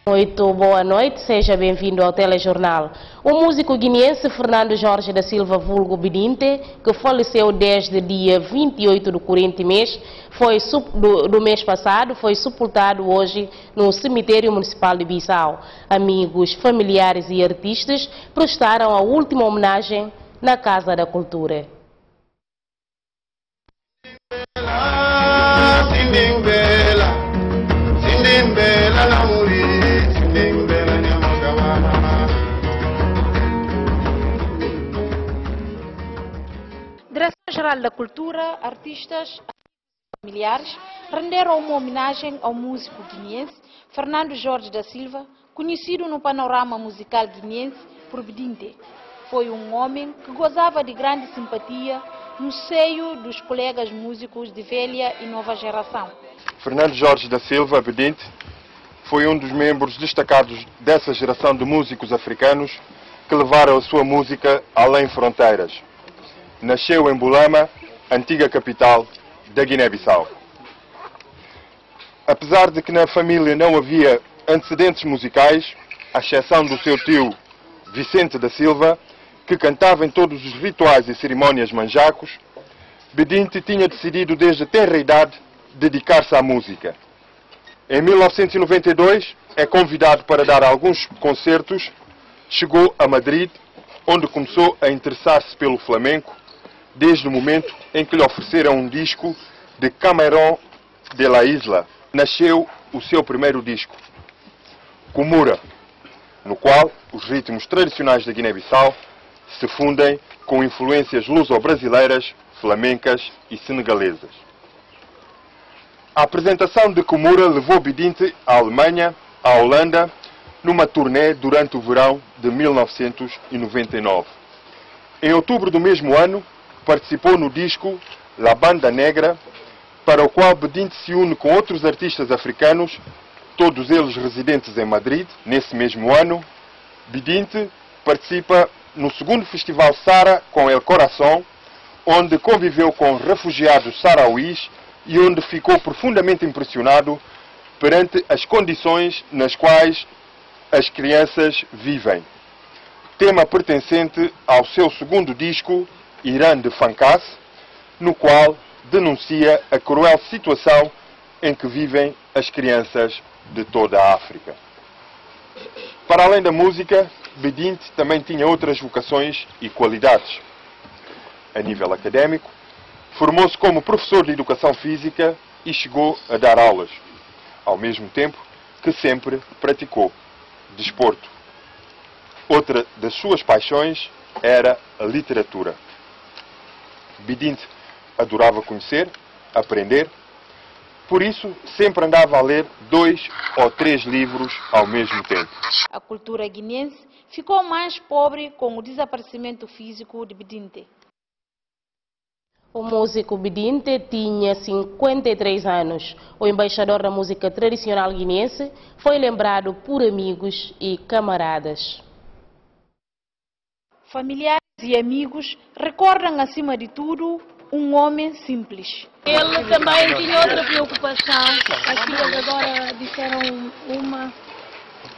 Muito boa noite, seja bem-vindo ao telejornal. O músico guineense Fernando Jorge da Silva vulgo Bidinte, que faleceu desde dia 28 do corrente mês, do mês passado, foi sepultado hoje no cemitério municipal de Bissau. Amigos, familiares e artistas prestaram a última homenagem na Casa da Cultura. Direção-Geral da Cultura, artistas e familiares renderam uma homenagem ao músico guineense Fernando Jorge da Silva, conhecido no panorama musical guineense por Bidinte. Foi um homem que gozava de grande simpatia no seio dos colegas músicos de velha e nova geração. Fernando Jorge da Silva, Bidinte, foi um dos membros destacados dessa geração de músicos africanos que levaram a sua música além fronteiras. Nasceu em Bulama, antiga capital da Guiné-Bissau. Apesar de que na família não havia antecedentes musicais, à exceção do seu tio Vicente da Silva, que cantava em todos os rituais e cerimónias manjacos, Bidinte tinha decidido desde a tenra idade dedicar-se à música. Em 1992 é convidado para dar alguns concertos, chegou a Madrid, onde começou a interessar-se pelo flamenco, desde o momento em que lhe ofereceram um disco de Camarón de la Isla. Nasceu o seu primeiro disco, Kumura, no qual os ritmos tradicionais da Guiné-Bissau se fundem com influências luso-brasileiras, flamencas e senegalesas. A apresentação de Kumura levou Bidinte à Alemanha, à Holanda, numa turnê durante o verão de 1999. Em outubro do mesmo ano, participou no disco La Banda Negra, para o qual Bidinte se une com outros artistas africanos, todos eles residentes em Madrid. Nesse mesmo ano, Bidinte participa no segundo Festival Sara com El Coração, onde conviveu com refugiados sarauís e onde ficou profundamente impressionado perante as condições nas quais as crianças vivem. Tema pertencente ao seu segundo disco, Irã de Fancas, no qual denuncia a cruel situação em que vivem as crianças de toda a África. Para além da música, Bidinte também tinha outras vocações e qualidades. A nível académico, formou-se como professor de Educação Física e chegou a dar aulas, ao mesmo tempo que sempre praticou desporto. Outra das suas paixões era a literatura. Bidinte adorava conhecer, aprender, por isso sempre andava a ler 2 ou 3 livros ao mesmo tempo. A cultura guineense ficou mais pobre com o desaparecimento físico de Bidinte. O músico Bidinte tinha 53 anos. O embaixador da música tradicional guineense foi lembrado por amigos e camaradas. Familiares e amigos recordam, acima de tudo, um homem simples. Ele também tinha outra preocupação. As filhas agora disseram uma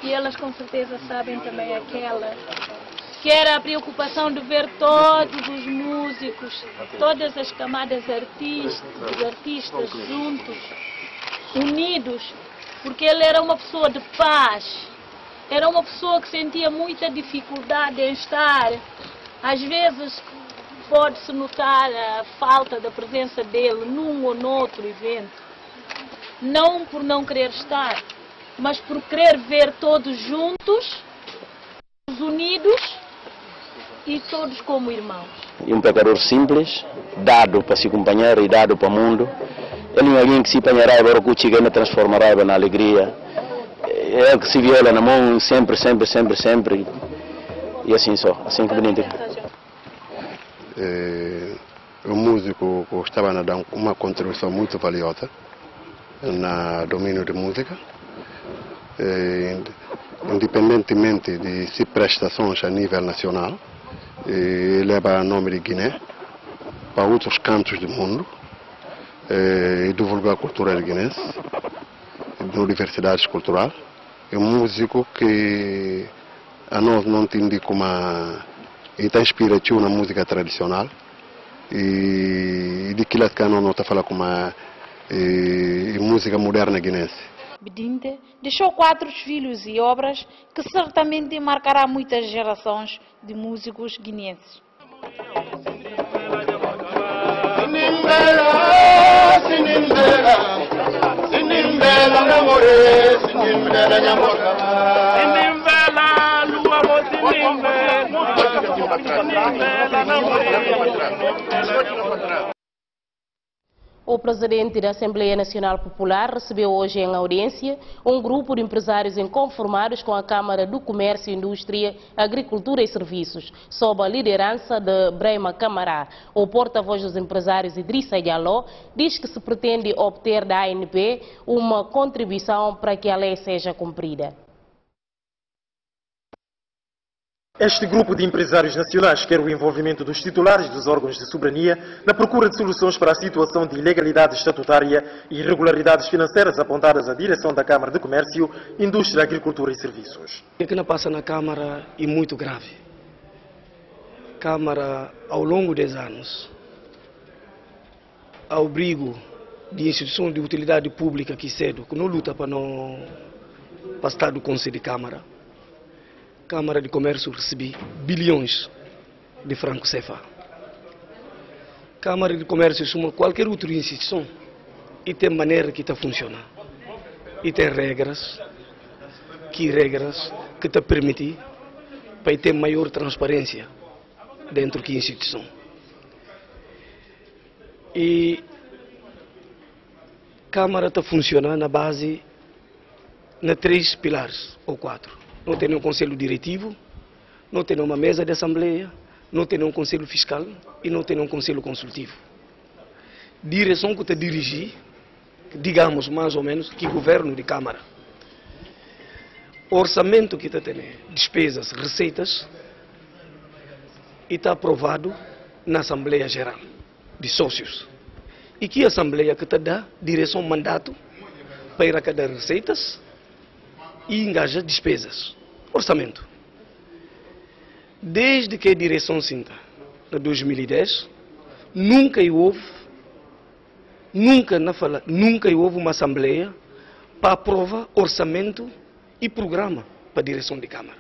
e elas com certeza sabem também aquela, que era a preocupação de ver todos os músicos, todas as camadas artistas juntos, unidos, porque ele era uma pessoa de paz, era uma pessoa que sentia muita dificuldade em estar. Às vezes pode-se notar a falta da presença dele num ou noutro evento, não por não querer estar, mas por querer ver todos juntos, unidos e todos como irmãos. E um pecador simples, dado para se acompanhar e dado para o mundo. Ele é alguém que se apanhará agora que o chega transformará na alegria. É que se viola na mão sempre, sempre, sempre, sempre. E assim só, assim que bonito. O músico estava a dar uma contribuição muito valiosa no domínio de música. Independentemente de se prestações a nível nacional, leva o nome de Guiné para outros cantos do mundo e divulgar a cultura guinense, universidades culturais é um músico que a nós não entendi como está inspirado na música tradicional e de que que não está falando como música moderna guinense. Bedinte deixou 4 filhos e obras que certamente marcará muitas gerações de músicos guineenses. O presidente da Assembleia Nacional Popular recebeu hoje em audiência um grupo de empresários inconformados com a Câmara do Comércio, Indústria, Agricultura e Serviços, sob a liderança de Brema Camará. O porta-voz dos empresários, Idrissa Diallo, diz que se pretende obter da ANP uma contribuição para que a lei seja cumprida. Este grupo de empresários nacionais quer o envolvimento dos titulares dos órgãos de soberania na procura de soluções para a situação de ilegalidade estatutária e irregularidades financeiras apontadas à direção da Câmara de Comércio, Indústria, Agricultura e Serviços. O que não passa na Câmara é muito grave. A Câmara, ao longo dos anos, ao abrigo de instituições de utilidade pública que cedo, que não luta para não estar do Conselho de Câmara, Câmara de Comércio recebe bilhões de francos CFA. Câmara de Comércio suma qualquer outra instituição e tem maneira que está funcionando. E tem regras que te permitem para ter maior transparência dentro da instituição. E a Câmara está funcionando na base de 3 pilares ou 4. Não tem um conselho diretivo, não tem uma mesa de assembleia, não tem um conselho fiscal e não tem um conselho consultivo. Direção que te dirigir, digamos mais ou menos, que governo de Câmara. Orçamento que te tem, despesas, receitas, e está aprovado na Assembleia Geral de Sócios. E que a Assembleia que te dá direção, mandato, para ir a cada receitas e engaja despesas. Orçamento. Desde que a direção sinta, em 2010, nunca houve uma assembleia para aprovar orçamento e programa para a direção de Câmara.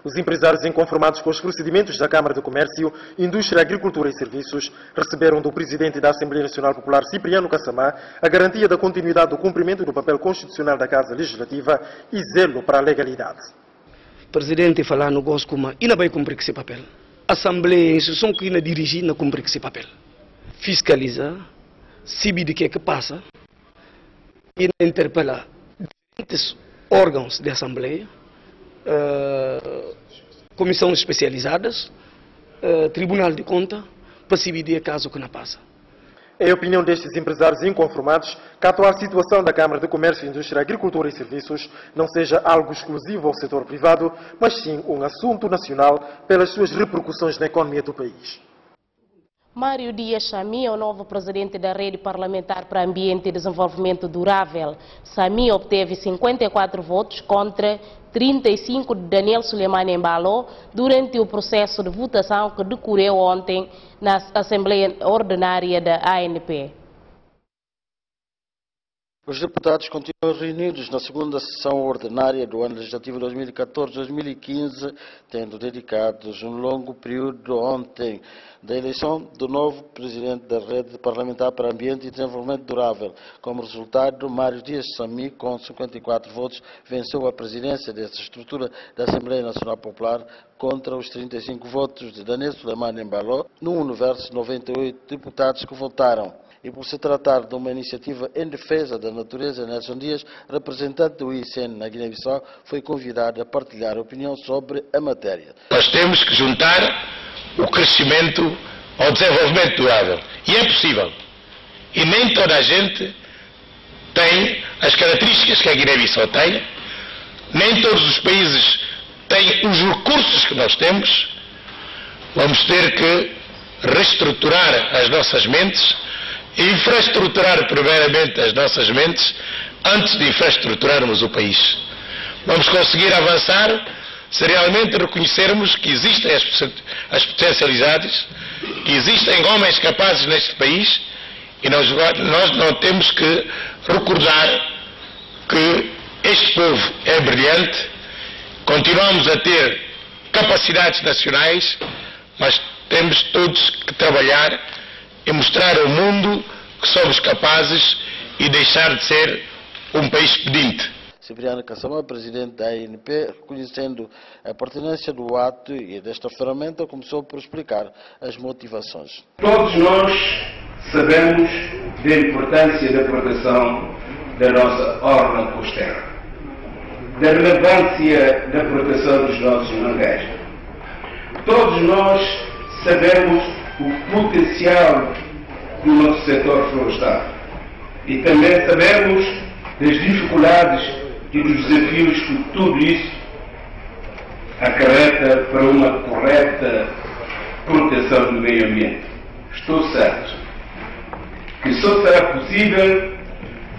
Os empresários inconformados com os procedimentos da Câmara de Comércio, Indústria, Agricultura e Serviços receberam do presidente da Assembleia Nacional Popular, Cipriano Kassamá, a garantia da continuidade do cumprimento do papel constitucional da Casa Legislativa e zelo para a legalidade. O presidente falar no gosto como e não vai cumprir esse papel. A Assembleia é a instituição que não dirige não cumprir esse papel. Fiscalizar, saber de que é que passa e interpelar diferentes órgãos da Assembleia, comissões especializadas, Tribunal de Contas, para saber de caso que não passa. É a opinião destes empresários inconformados que a atual situação da Câmara de Comércio, Indústria, Agricultura e Serviços não seja algo exclusivo ao setor privado, mas sim um assunto nacional pelas suas repercussões na economia do país. Mário Dias Sami é o novo presidente da Rede Parlamentar para Ambiente e Desenvolvimento Durável. Sami obteve 54 votos contra 35 de Daniel Suleiman Embalo durante o processo de votação que decorreu ontem na Assembleia Ordinária da ANP. Os deputados continuam reunidos na segunda sessão ordinária do ano legislativo 2014-2015, tendo dedicados um longo período ontem da eleição do novo presidente da Rede Parlamentar para Ambiente e Desenvolvimento Durável. Como resultado, Mário Dias Sami, com 54 votos, venceu a presidência desta estrutura da Assembleia Nacional Popular contra os 35 votos de Daniel Suleiman Embalo, no universo de 98 deputados que votaram. E por se tratar de uma iniciativa em defesa da natureza, Nelson Dias, representante do ICN na Guiné-Bissau, foi convidado a partilhar opinião sobre a matéria. Nós temos que juntar o crescimento ao desenvolvimento durável. E é possível. E nem toda a gente tem as características que a Guiné-Bissau tem, nem todos os países têm os recursos que nós temos. Vamos ter que reestruturar as nossas mentes, infraestruturar primeiramente as nossas mentes antes de infraestruturarmos o país. vamos conseguir avançar se realmente reconhecermos que existem as potencialidades, que existem homens capazes neste país, e nós não temos que recordar que este povo é brilhante, continuamos a ter capacidades nacionais, mas temos todos que trabalhar e mostrar ao mundo que somos capazes e deixar de ser um país pedinte. Cipriano Kassamá, presidente da ANP, reconhecendo a pertinência do ato e desta ferramenta, começou por explicar as motivações. Todos nós sabemos da importância da proteção da nossa orla costeira, da relevância da proteção dos nossos mangás. Todos nós sabemos o potencial do nosso setor florestal e também sabemos das dificuldades e dos desafios que tudo isso acarreta para uma correta proteção do meio ambiente. Estou certo que só será possível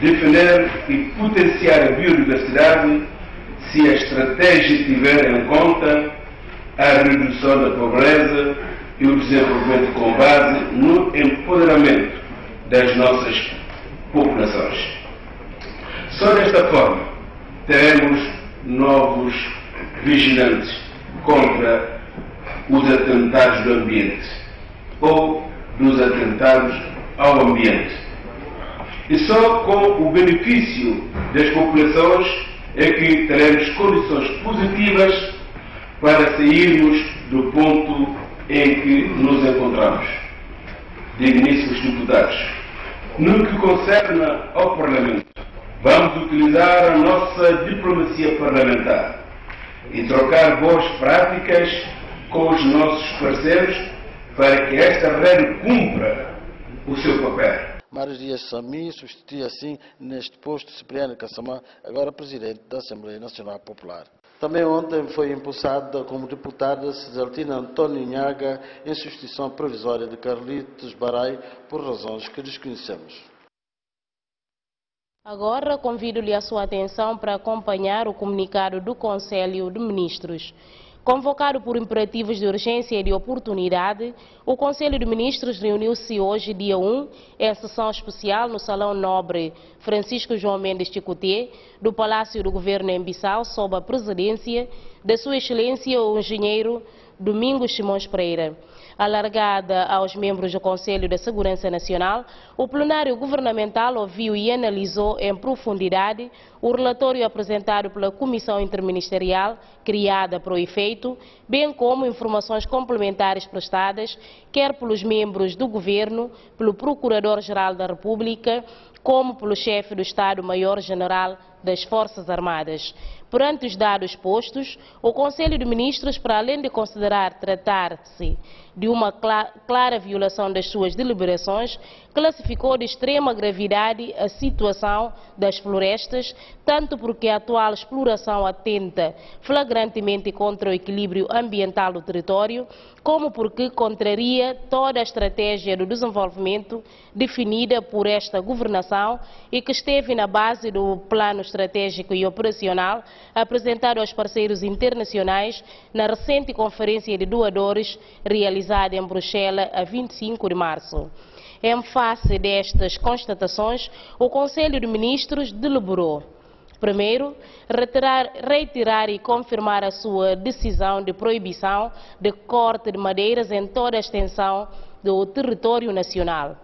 defender e potenciar a biodiversidade se a estratégia tiver em conta a redução da pobreza e o desenvolvimento com base no empoderamento das nossas populações. Só desta forma teremos novos vigilantes contra os atentados do ambiente ou dos atentados ao ambiente. E só com o benefício das populações é que teremos condições positivas para sairmos do ponto em que nos encontramos. Digníssimos deputados, no que concerne ao Parlamento, vamos utilizar a nossa diplomacia parlamentar e trocar boas práticas com os nossos parceiros para que esta rede cumpra o seu papel. Mário Dias Sami substitui assim neste posto Cipriano Kassamá, agora presidente da Assembleia Nacional Popular. Também ontem foi impulsada como deputada Cesaltina Antônio Nhaga em substituição provisória de Carlitos Barai por razões que desconhecemos. Agora convido-lhe a sua atenção para acompanhar o comunicado do Conselho de Ministros. Convocado por imperativos de urgência e de oportunidade, o Conselho de Ministros reuniu-se hoje, dia 1, em sessão especial no Salão Nobre Francisco João Mendes Chicutê, do Palácio do Governo em Bissau, sob a presidência da Sua Excelência o Engenheiro Domingos Simões Pereira. Alargada aos membros do Conselho da Segurança Nacional, o plenário governamental ouviu e analisou em profundidade o relatório apresentado pela Comissão Interministerial, criada para o efeito, bem como informações complementares prestadas, quer pelos membros do Governo, pelo Procurador-Geral da República, como pelo chefe do Estado-Maior-General das Forças Armadas. Perante os dados postos, o Conselho de Ministros, para além de considerar tratar-se de uma clara violação das suas deliberações, classificou de extrema gravidade a situação das florestas, tanto porque a atual exploração atenta flagrantemente contra o equilíbrio ambiental do território, como porque contraria toda a estratégia do desenvolvimento definida por esta governação e que esteve na base do plano estratégico e operacional apresentado aos parceiros internacionais na recente conferência de doadores realizada em Bruxelas a 25 de março. Em face destas constatações, o Conselho de Ministros deliberou: primeiro, reiterar e confirmar a sua decisão de proibição de corte de madeiras em toda a extensão do território nacional.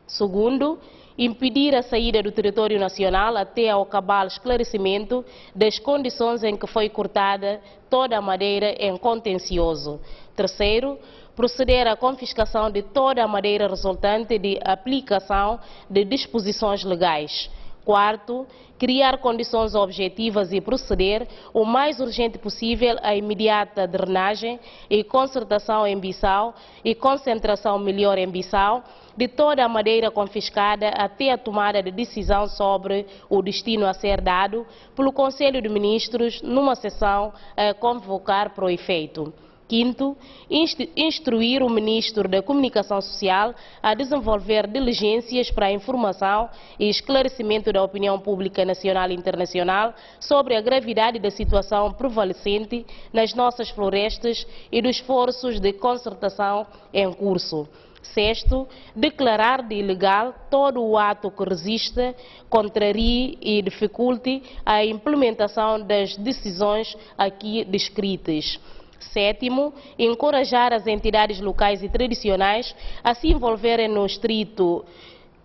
Segundo, impedir a saída do território nacional até ao cabal esclarecimento das condições em que foi cortada toda a madeira em contencioso. Terceiro, proceder à confiscação de toda a madeira resultante de aplicação de disposições legais. Quarto, criar condições objetivas e proceder o mais urgente possível à imediata drenagem e concertação em Bissau e concentração melhor em Bissau de toda a madeira confiscada até a tomada de decisão sobre o destino a ser dado pelo Conselho de Ministros numa sessão a convocar para o efeito. Quinto, instruir o Ministro da Comunicação Social a desenvolver diligências para a informação e esclarecimento da opinião pública nacional e internacional sobre a gravidade da situação prevalecente nas nossas florestas e dos esforços de concertação em curso. Sexto, declarar de ilegal todo o ato que resista, contrarie e dificulte a implementação das decisões aqui descritas. Sétimo, encorajar as entidades locais e tradicionais a se envolverem no estrito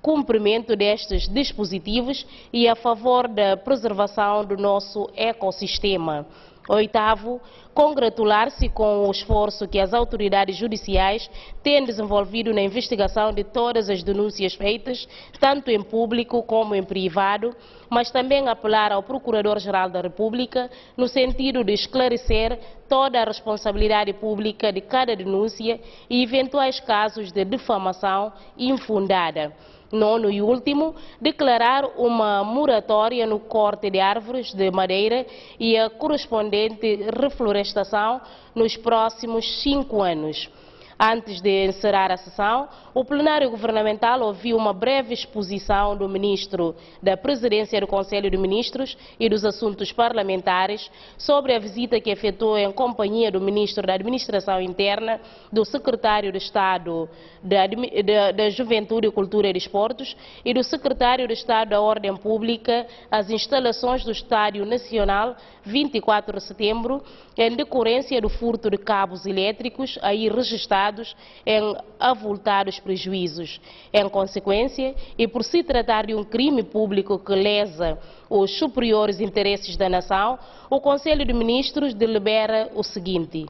cumprimento destes dispositivos e a favor da preservação do nosso ecossistema. Oitavo, congratular-se com o esforço que as autoridades judiciais têm desenvolvido na investigação de todas as denúncias feitas, tanto em público como em privado, mas também apelar ao Procurador-Geral da República no sentido de esclarecer toda a responsabilidade pública de cada denúncia e eventuais casos de difamação infundada. Nono e último, declarar uma moratória no corte de árvores de madeira e a correspondente reflorestação nos próximos 5 anos. Antes de encerrar a sessão, o plenário governamental ouviu uma breve exposição do Ministro da Presidência do Conselho de Ministros e dos Assuntos Parlamentares sobre a visita que efetuou em companhia do Ministro da Administração Interna, do Secretário de Estado da Juventude, Cultura e Desportos e do Secretário de Estado da Ordem Pública às instalações do Estádio Nacional 24 de setembro, em decorrência do furto de cabos elétricos aí registrados em avultados prejuízos. Em consequência, e por se tratar de um crime público que lesa os superiores interesses da nação, o Conselho de Ministros delibera o seguinte: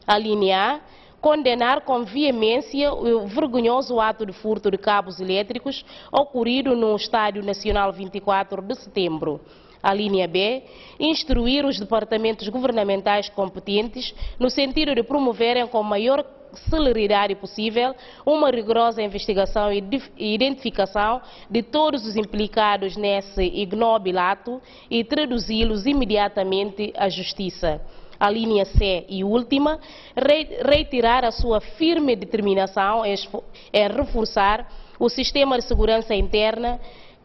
a linha A, condenar com veemência o vergonhoso ato de furto de cabos elétricos ocorrido no Estádio Nacional 24 de setembro. A linha B, instruir os departamentos governamentais competentes no sentido de promoverem com maior celeridade possível uma rigorosa investigação e identificação de todos os implicados nesse ignóbil ato e traduzi-los imediatamente à Justiça. A linha C e última, reiterar a sua firme determinação em reforçar o sistema de segurança interna,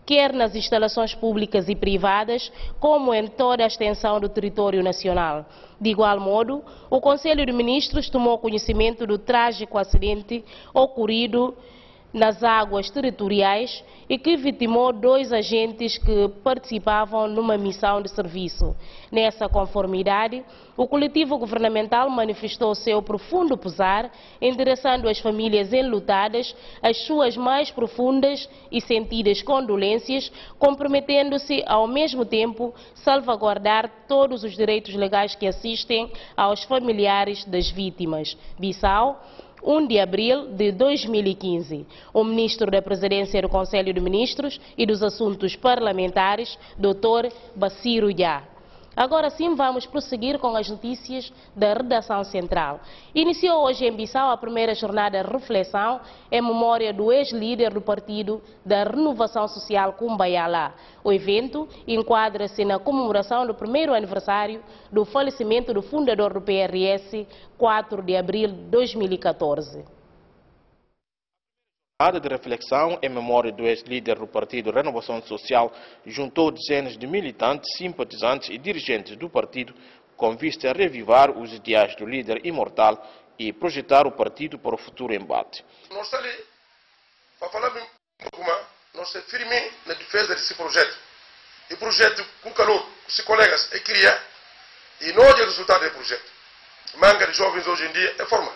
quer nas instalações públicas e privadas, como em toda a extensão do território nacional. De igual modo, o Conselho de Ministros tomou conhecimento do trágico acidente ocorrido nas águas territoriais e que vitimou 2 agentes que participavam numa missão de serviço. Nessa conformidade, o coletivo governamental manifestou seu profundo pesar, endereçando às famílias enlutadas as suas mais profundas e sentidas condolências, comprometendo-se ao mesmo tempo salvaguardar todos os direitos legais que assistem aos familiares das vítimas. Bissau, 1 de abril de 2015. O Ministro da Presidência do Conselho de Ministros e dos Assuntos Parlamentares, Dr. Bassirou Dia. Agora sim vamos prosseguir com as notícias da redação central. Iniciou hoje em Bissau a primeira jornada de reflexão em memória do ex-líder do Partido da Renovação Social, Kumbaya. O evento enquadra-se na comemoração do primeiro aniversário do falecimento do fundador do PRS, 4 de abril de 2014. A jornada de reflexão em memória do ex-líder do Partido Renovação Social juntou dezenas de militantes, simpatizantes e dirigentes do partido com vista a revivar os ideais do líder imortal e projetar o partido para o futuro embate. Nós estamos ali para falar um pouco mais, nós estamos firmes na defesa desse projeto. E o projeto com calor, com os colegas, é criar e não é o resultado do projeto. Manga de jovens hoje em dia é formar.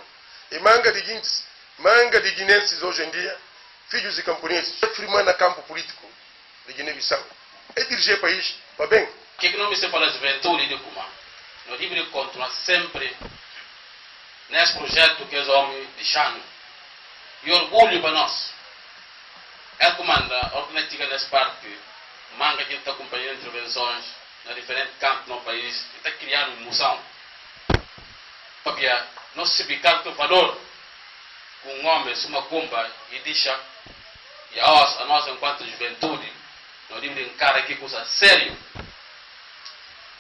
E manga de guintes. Manga de guinenses hoje em dia, filhos de camponeses, firmando no campo político de Guiné-Bissau. É dirigir o país para bem. O que não me se fala de juventude de Kuma? Nós devemos continuar sempre nesse projeto que os homens deixaram. E orgulho para nós. Ele comanda a organização dessa parte, manga que está acompanhando intervenções em diferentes campos no país, está criando emoção. Porque nós se bicar o valor um homem se uma cumba e deixa, e a nós enquanto juventude, nós devemos encarar aqui coisa sério,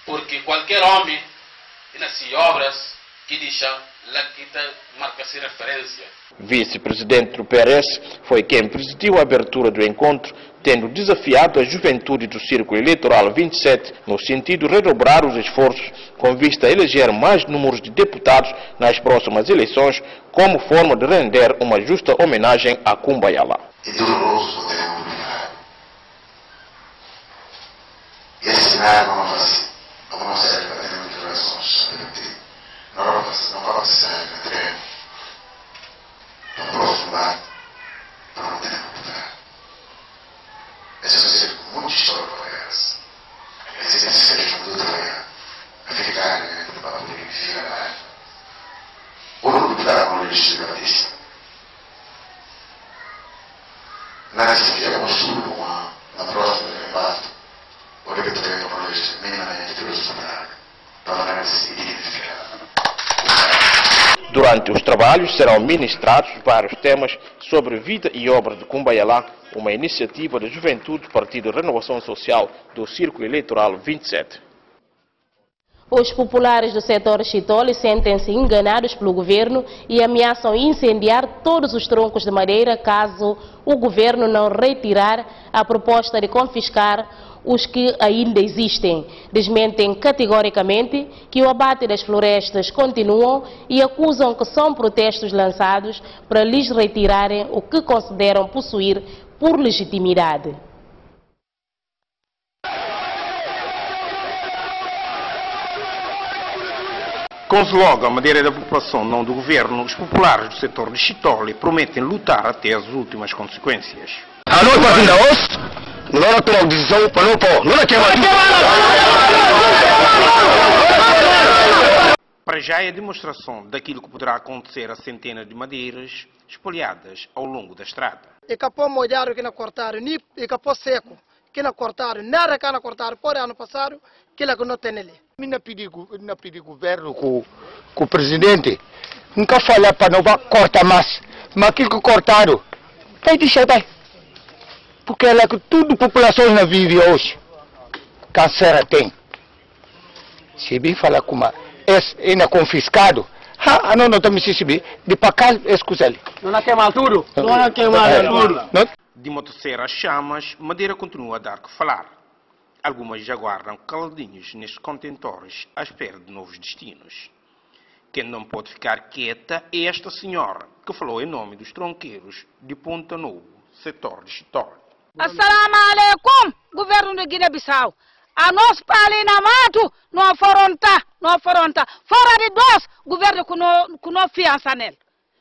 porque qualquer homem, ele se obras, que deixa lá que marca-se referência. Vice-presidente do PRS foi quem presidiu a abertura do encontro, tendo desafiado a juventude do Círculo Eleitoral 27 no sentido de redobrar os esforços com vista a eleger mais números de deputados nas próximas eleições, como forma de render uma justa homenagem a Kumbayala. E doloroso podemos obrigar. E esse cenário não serve para ter muitas relações. Não vai precisar de treino para aproximar, para não ter que mudar. Esse vai ser muito histórico para elas. Esse seja um tudo a ficar para poder virar. O deputado com o legislativo. Nada se fica construído na próxima debate. O que tu quer para hoje, minimamente, tudo isso para não se identificar. Durante os trabalhos serão ministrados vários temas sobre vida e obra de Kumbayala, uma iniciativa da Juventude do Partido de Renovação Social do Círculo Eleitoral 27. Os populares do setor Chitole sentem-se enganados pelo governo e ameaçam incendiar todos os troncos de madeira caso o governo não retirar a proposta de confiscar os que ainda existem. Desmentem categoricamente que o abate das florestas continuam e acusam que são protestos lançados para lhes retirarem o que consideram possuir por legitimidade. Com o slogan "Madeira da população, não do governo", os populares do setor de Chitole prometem lutar até as últimas consequências. A nós partindo da OS, não tomamos decisão para não pôr, não é que Para já é a demonstração daquilo que poderá acontecer a centenas de madeiras espalhadas ao longo da estrada. E capô molhado que não cortaram, e capô seco que não cortaram, nada que não cortaram, por ano passado, que não tem ali. Não pedi governo com o presidente, nunca falar para não cortar mais, mas aquilo que cortaram, vai deixar bem. Porque é lá que tudo a população não vive hoje, câncer tem. Se bem falar como é confiscado, não estamos recebendo, de para cá, escusa ele. Não queima tudo, não queima tudo. De motosserra às chamas, Madeira continua a dar que falar. Algumas já guardam caladinhos nestes contentores à espera de novos destinos. Quem não pode ficar quieta é esta senhora, que falou em nome dos tronqueiros de Ponta Novo, setor de Chitole. Assalamu alaikum, governo de Guiné-Bissau. A nós ali na mato, não afronta. Fora de nós, governo com não fiança nele.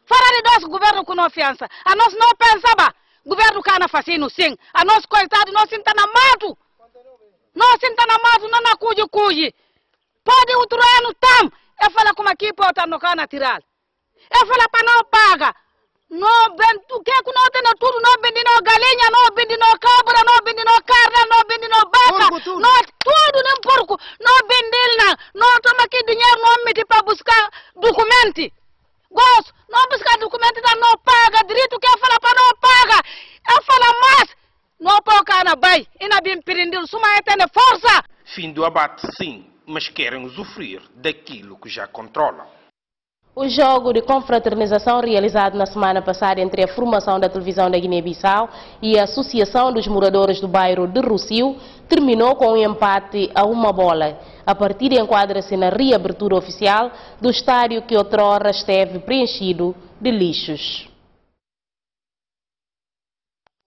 Fora de nós, governo com não fiança. A nós não pensava. Governo cana fazendo sim. A nós, coitado, nós senta na mato. Nós senta na mato, não na cuji. Pode outro ano tam. Eu falo como aqui pode estar no cana tirar. Eu falo para não paga. Não vende, o que não tem tudo, não vende no galinha, não vende no cabra, não vende no carne, não vende no vaca, não tudo nem porco, não vende nada. Não toma aqui dinheiro, não mete para buscar documento. Gosto, não buscar documento, não paga, direito que eu falo para não paga. Eu falo mais, não paga na bai, e na bem perdido, suma é ter força. Fim do abate sim, mas querem usufruir daquilo que já controlam. O jogo de confraternização realizado na semana passada entre a formação da televisão da Guiné-Bissau e a Associação dos Moradores do Bairro de Rossio terminou com um empate a 1 bola. A partida enquadra-se na reabertura oficial do estádio que outrora esteve preenchido de lixos.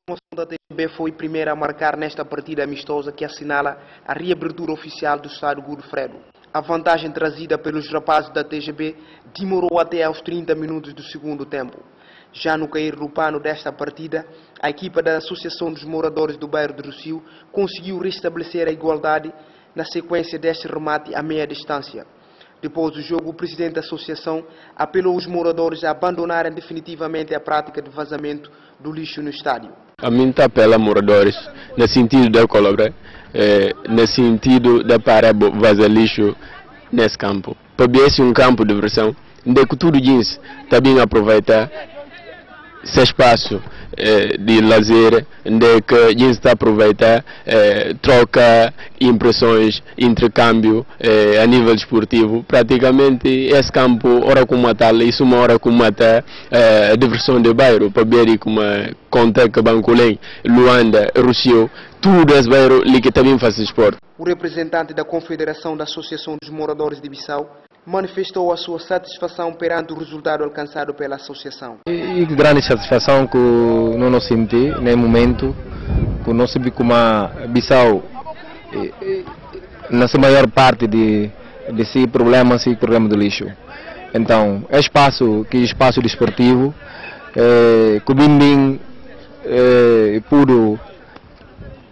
A promoção da TB foi a primeira a marcar nesta partida amistosa que assinala a reabertura oficial do estádio Godofredo. A vantagem trazida pelos rapazes da TGB demorou até aos 30 minutos do segundo tempo. Já no cair do pano desta partida, a equipa da Associação dos Moradores do Bairro de Rossio conseguiu restabelecer a igualdade na sequência deste remate a meia distância. Depois do jogo, o presidente da associação apelou os moradores a abandonarem definitivamente a prática de vazamento do lixo no estádio. A mim está pela moradores, no sentido de colaborar, no sentido de parar vazar lixo nesse campo. Para esse um campo de diversão, onde que tudo jeans está bem aproveitar, esse espaço de lazer, de que a gente está a aproveitar, troca impressões, intercâmbio a nível desportivo. Praticamente esse campo, hora como a tal, isso uma hora como a diversão de bairro, para ver como Conteca, Bancolém, Luanda, Rocio, tudo esse bairro que também faz esporte. O representante da Confederação da Associação dos Moradores de Bissau manifestou a sua satisfação perante o resultado alcançado pela associação. E grande satisfação que não senti no momento, que não se viu como a Bissau, na sua maior parte de problemas do lixo. Então, é espaço desportivo, que bem puro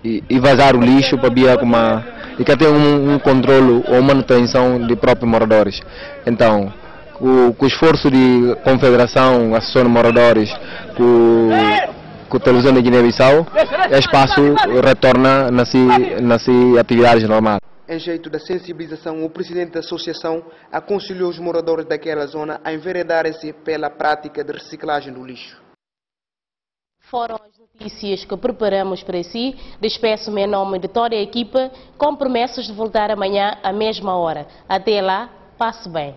e vazar o lixo para ver como e que tem um controle ou manutenção de próprios moradores. Então, com o esforço de Confederação, Associação de Moradores, com a televisão de Guiné-Bissau, o espaço retorna nas atividades normais. Em jeito de sensibilização, o presidente da associação aconselhou os moradores daquela zona a enveredarem-se pela prática de reciclagem do lixo. Foram as notícias que preparamos para si. Despeço-me em nome de toda a equipa, com promessas de voltar amanhã à mesma hora. Até lá, passe bem.